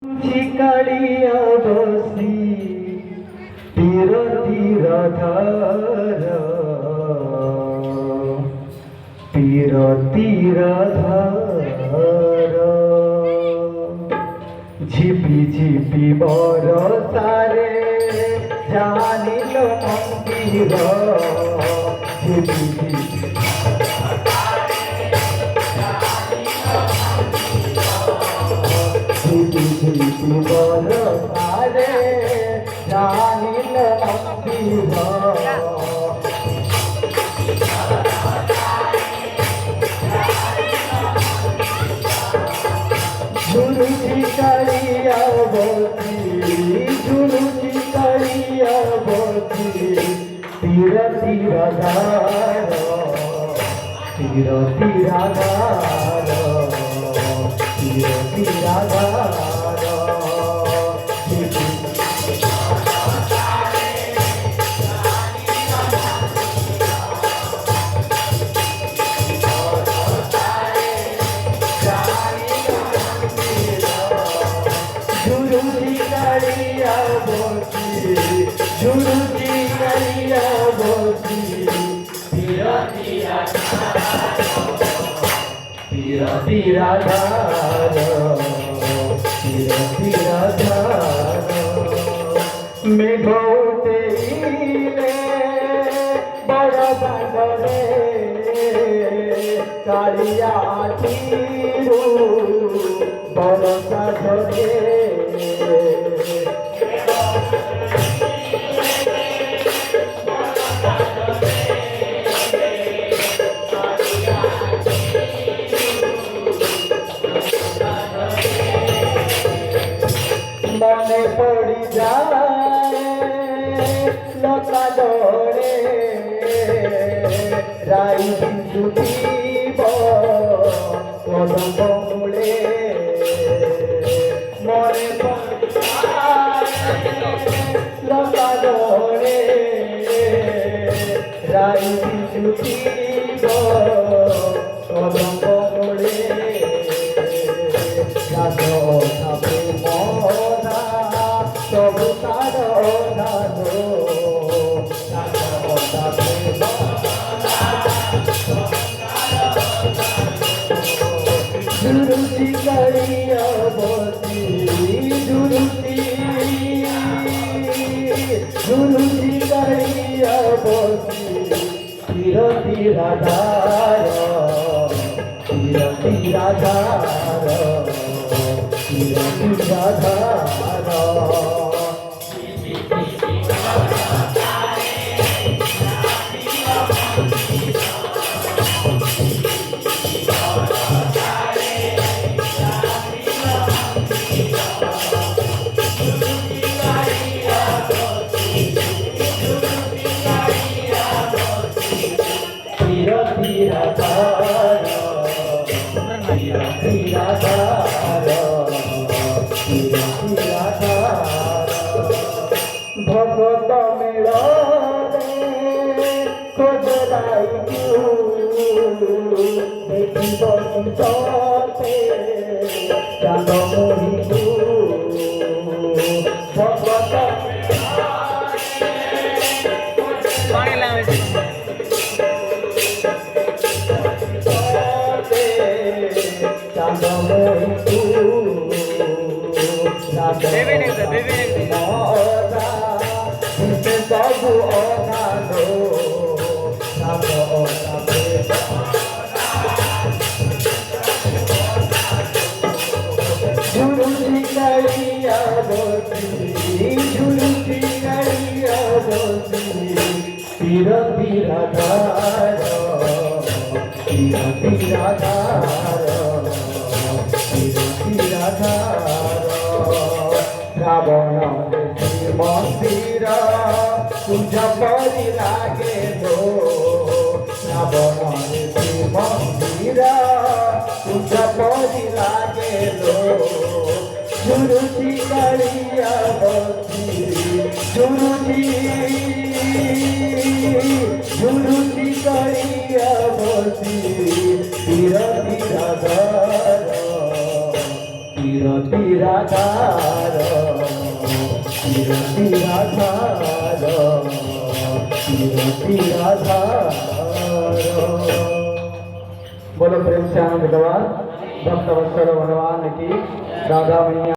চিকাড়িয়া বসি তীর তীর ধার তীর তীর ধার ঝিপি ঝিপি বরসারে জানিল মন্দির ঝিপি ঝিপি বরসারে জানিল মন্দির ঝুলুচি কালিয়া বসি ঝুলুচি কালিয়া বসি তীর তীর ধার তীর তীর ধার তীর তীর ধার ঝুলুচি কালিয়া বসি ঝুলুচি কালিয়া বসি তীর তীর তীর তীর ধার তীর তীর ধার মেঘতে ইলে বড় বাঁধরে কালিয়া তীরু বরসা ধরে মনে পড়ি যায় লতা ডরে রাই বিন্দু দিব কদম মূলে মনে পড়ি যায় লতা ডরে রাই বিন্দু দিব কদম মূলে সাপে মরা সবু তার জানো সাপে ঝুলুচি কালিয়া বসি ঝুলুচি ঝুলুচি কালিয়া বসি তীর তীর ধার তীর তীর ধার তীর তীর ধার ভগত মেলনে খোঁজলাই দেখিব নিচতে চাঁদ মরিবু ভগত চাঁদ মরিবু বাবু অনালো ঝুলুচি কালিয়া বসি ঝুলুচি কালিয়া বসি তীর তীর ধার তীর তীর ধার তীর তীর ধার রাবণ মন্দির পূজা পরি লাগে লো রাবণ মন্দির পূজা পরি লাগে লো ঝুলুচি কালিয়া বসি ঝুলুচি ঝুলুচি কালিয়া বসি তীর তীর ধার তীর कीर्ति राधार कीर्ति राधार कीर्ति राधार। बोलो प्रेम से आनंद गवार भक्त वत्सल भगवान की राधा मैया।